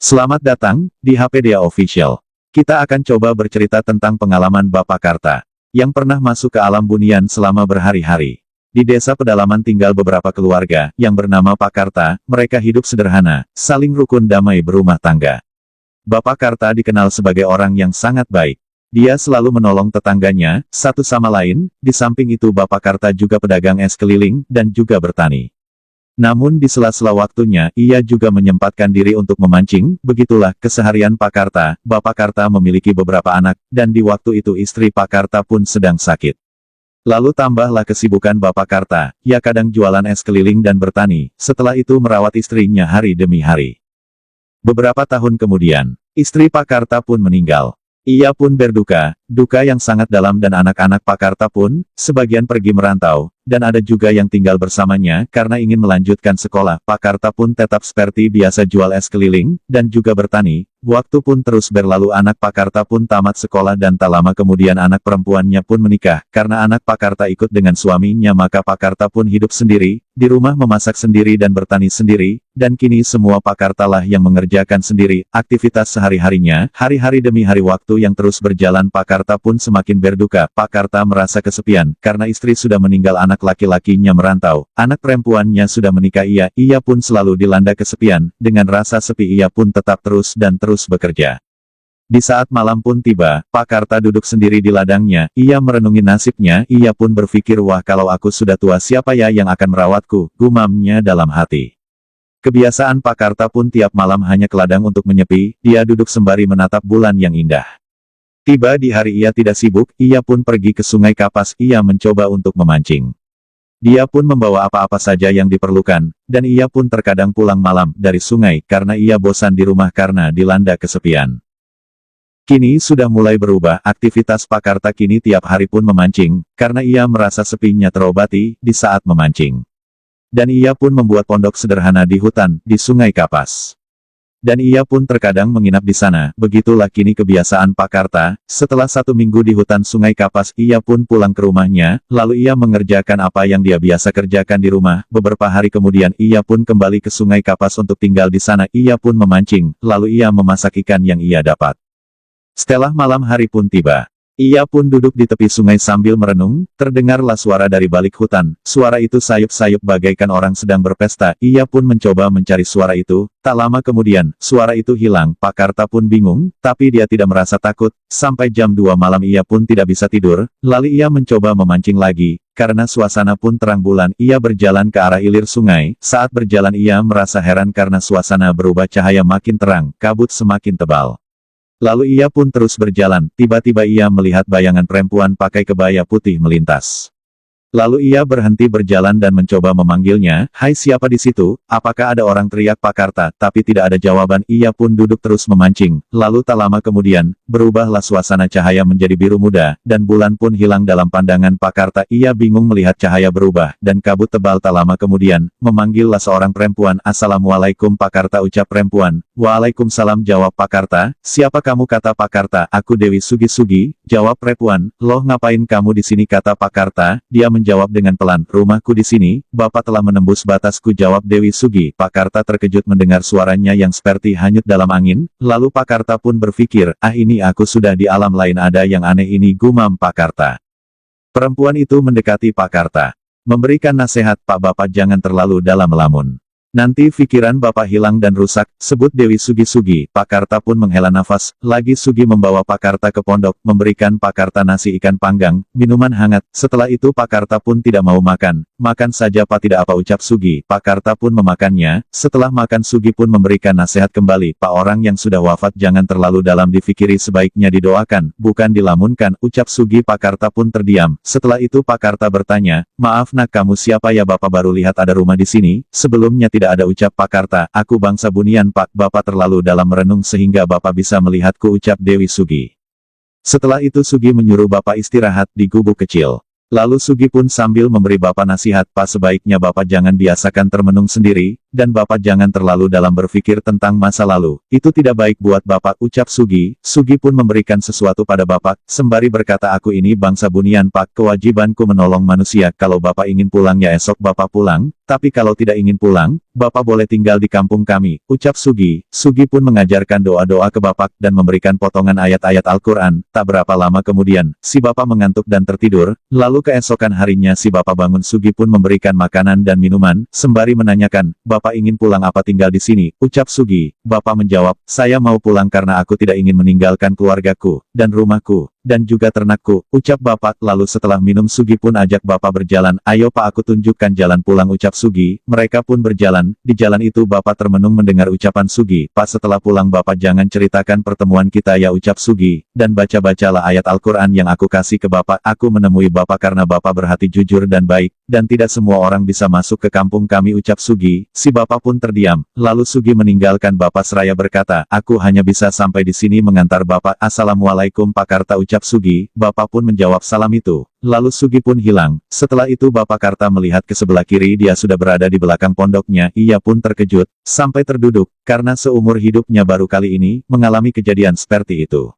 Selamat datang di HPDA Official. Kita akan coba bercerita tentang pengalaman Bapak Karta yang pernah masuk ke alam bunian selama berhari-hari. Di desa pedalaman tinggal beberapa keluarga yang bernama Pak Karta. Mereka hidup sederhana, saling rukun damai berumah tangga. Bapak Karta dikenal sebagai orang yang sangat baik. Dia selalu menolong tetangganya satu sama lain. Di samping itu Bapak Karta juga pedagang es keliling dan juga bertani. Namun di sela-sela waktunya, ia juga menyempatkan diri untuk memancing. Begitulah keseharian Pak Karta. Bapak Karta memiliki beberapa anak, dan di waktu itu istri Pak Karta pun sedang sakit. Lalu tambahlah kesibukan Bapak Karta, ia kadang jualan es keliling dan bertani, setelah itu merawat istrinya hari demi hari. Beberapa tahun kemudian, istri Pak Karta pun meninggal. Ia pun berduka, duka yang sangat dalam dan anak-anak Pak Karta pun, sebagian pergi merantau, dan ada juga yang tinggal bersamanya karena ingin melanjutkan sekolah. Pak Karta pun tetap seperti biasa jual es keliling, dan juga bertani. Waktu pun terus berlalu, anak Pak Karta pun tamat sekolah dan tak lama kemudian anak perempuannya pun menikah. Karena anak Pak Karta ikut dengan suaminya maka Pak Karta pun hidup sendiri, di rumah memasak sendiri dan bertani sendiri, dan kini semua Pak Karta lah yang mengerjakan sendiri aktivitas sehari-harinya. Hari-hari demi hari waktu yang terus berjalan Pak Karta pun semakin berduka. Pak Karta merasa kesepian, karena istri sudah meninggal, anak laki-lakinya merantau, anak perempuannya sudah menikah. Ia pun selalu dilanda kesepian. Dengan rasa sepi ia pun tetap terus bekerja. Di saat malam pun tiba, Pak Karta duduk sendiri di ladangnya, ia merenungi nasibnya, ia pun berpikir, wah kalau aku sudah tua siapa ya yang akan merawatku, gumamnya dalam hati. Kebiasaan Pak Karta pun tiap malam hanya ke ladang untuk menyepi, dia duduk sembari menatap bulan yang indah. Tiba di hari ia tidak sibuk, ia pun pergi ke Sungai Kapas, ia mencoba untuk memancing. Dia pun membawa apa-apa saja yang diperlukan, dan ia pun terkadang pulang malam dari sungai karena ia bosan di rumah karena dilanda kesepian. Kini sudah mulai berubah, aktivitas Pak Karta kini tiap hari pun memancing, karena ia merasa sepinya terobati di saat memancing. Dan ia pun membuat pondok sederhana di hutan, di Sungai Kapas. Dan ia pun terkadang menginap di sana. Begitulah kini kebiasaan Pak Karta. Setelah 1 minggu di hutan Sungai Kapas, ia pun pulang ke rumahnya, lalu ia mengerjakan apa yang dia biasa kerjakan di rumah. Beberapa hari kemudian ia pun kembali ke Sungai Kapas untuk tinggal di sana. Ia pun memancing, lalu ia memasak ikan yang ia dapat. Setelah malam hari pun tiba. Ia pun duduk di tepi sungai sambil merenung, terdengarlah suara dari balik hutan. Suara itu sayup-sayup bagaikan orang sedang berpesta. Ia pun mencoba mencari suara itu. Tak lama kemudian, suara itu hilang. Pak Karta pun bingung, tapi dia tidak merasa takut. Sampai jam 2 malam ia pun tidak bisa tidur. Lalu ia mencoba memancing lagi. Karena suasana pun terang bulan, ia berjalan ke arah hilir sungai. Saat berjalan ia merasa heran karena suasana berubah, cahaya makin terang, kabut semakin tebal. Lalu ia pun terus berjalan, tiba-tiba ia melihat bayangan perempuan pakai kebaya putih melintas. Lalu ia berhenti berjalan dan mencoba memanggilnya, "Hai, siapa di situ? Apakah ada orang?" teriak Pak Karta, tapi tidak ada jawaban. Ia pun duduk terus memancing. Lalu tak lama kemudian, berubahlah suasana, cahaya menjadi biru muda, dan bulan pun hilang dalam pandangan Pak Karta. Ia bingung melihat cahaya berubah, dan kabut tebal. Tak lama kemudian, memanggillah seorang perempuan. "Assalamualaikum Pak Karta," ucap perempuan. "Waalaikumsalam," jawab Pak Karta. "Siapa kamu?" kata Pak Karta. "Aku Dewi Sugi-Sugi," jawab perempuan. "Loh, ngapain kamu di sini?" kata Pak Karta. Dia menjawab dengan pelan, "Rumahku di sini, Bapak telah menembus batasku," jawab Dewi Sugi. Pak Karta terkejut mendengar suaranya yang seperti hanyut dalam angin. Lalu Pak Karta pun berpikir, ini aku sudah di alam lain, ada yang aneh ini, gumam Pak Karta. Perempuan itu mendekati Pak Karta, memberikan nasihat, "Pak, Bapak jangan terlalu dalam melamun. Nanti pikiran Bapak hilang dan rusak," sebut Dewi Sugi-Sugi. Pak Karta pun menghela nafas. Lagi Sugi membawa Pak Karta ke pondok, memberikan Pak Karta nasi ikan panggang, minuman hangat. Setelah itu Pak Karta pun tidak mau makan. "Makan saja Pak," "Tidak apa," ucap Sugi. Pak Karta pun memakannya. Setelah makan Sugi pun memberikan nasihat kembali, "Pak, orang yang sudah wafat jangan terlalu dalam difikiri, sebaiknya didoakan, bukan dilamunkan," ucap Sugi. Pak Karta pun terdiam. Setelah itu Pak Karta bertanya, "Maaf nak, kamu siapa ya?" "Bapak baru lihat ada rumah di sini, sebelumnya tidak ada," ucap Pak Karta. "Aku bangsa bunian Pak." "Bapak terlalu dalam merenung sehingga Bapak bisa melihatku," ucap Dewi Sugi. Setelah itu Sugi menyuruh Bapak istirahat di gubuk kecil. Lalu Sugi pun sambil memberi Bapak nasihat, "Pak, sebaiknya Bapak jangan biasakan termenung sendiri, dan Bapak jangan terlalu dalam berpikir tentang masa lalu. Itu tidak baik buat Bapak, ucap Sugi. Sugi pun memberikan sesuatu pada Bapak, sembari berkata, aku ini bangsa bunian Pak, kewajibanku menolong manusia. Kalau Bapak ingin pulang ya esok Bapak pulang, tapi kalau tidak ingin pulang, Bapak boleh tinggal di kampung kami, ucap Sugi. Sugi pun mengajarkan doa-doa ke Bapak dan memberikan potongan ayat-ayat Al-Quran. Tak berapa lama kemudian, si Bapak mengantuk dan tertidur, lalu keesokan harinya si Bapak bangun. Sugi pun memberikan makanan dan minuman, sembari menanyakan, Bapak ingin pulang apa tinggal di sini, ucap Sugi. Bapak menjawab, saya mau pulang karena aku tidak ingin meninggalkan keluargaku, dan rumahku, dan juga ternakku, ucap Bapak. Lalu setelah minum Sugi pun ajak Bapak berjalan, ayo Pak aku tunjukkan jalan pulang, ucap Sugi. Mereka pun berjalan, di jalan itu Bapak termenung mendengar ucapan Sugi, Pak setelah pulang Bapak jangan ceritakan pertemuan kita ya, ucap Sugi, dan baca-bacalah ayat Al-Quran yang aku kasih ke Bapak. Aku menemui Bapak karena Bapak berhati jujur dan baik, dan tidak semua orang bisa masuk ke kampung kami, ucap Sugi. Si Bapak pun terdiam, lalu Sugi meninggalkan Bapak seraya berkata, aku hanya bisa sampai di sini mengantar Bapak. Assalamualaikum Pak Karta, ucap Sugi. Bapak pun menjawab salam itu. Lalu Sugi pun hilang. Setelah itu Bapak Karta melihat ke sebelah kiri, dia sudah berada di belakang pondoknya. Ia pun terkejut, sampai terduduk, karena seumur hidupnya baru kali ini mengalami kejadian seperti itu.